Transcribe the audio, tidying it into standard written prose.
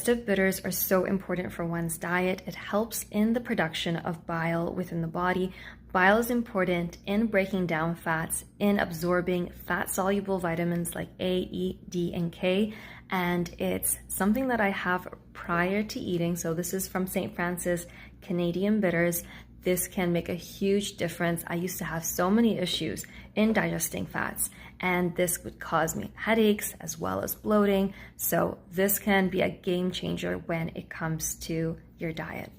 Digestive bitters are so important for one's diet. It helps in the production of bile within the body. Bile is important in breaking down fats, in absorbing fat-soluble vitamins like A, E, D, and K, and it's something that I have prior to eating. So this is from St. Francis Canadian Bitters. This can make a huge difference. I used to have so many issues in digesting fats, and this would cause me headaches as well as bloating. So this can be a game changer when it comes to your diet.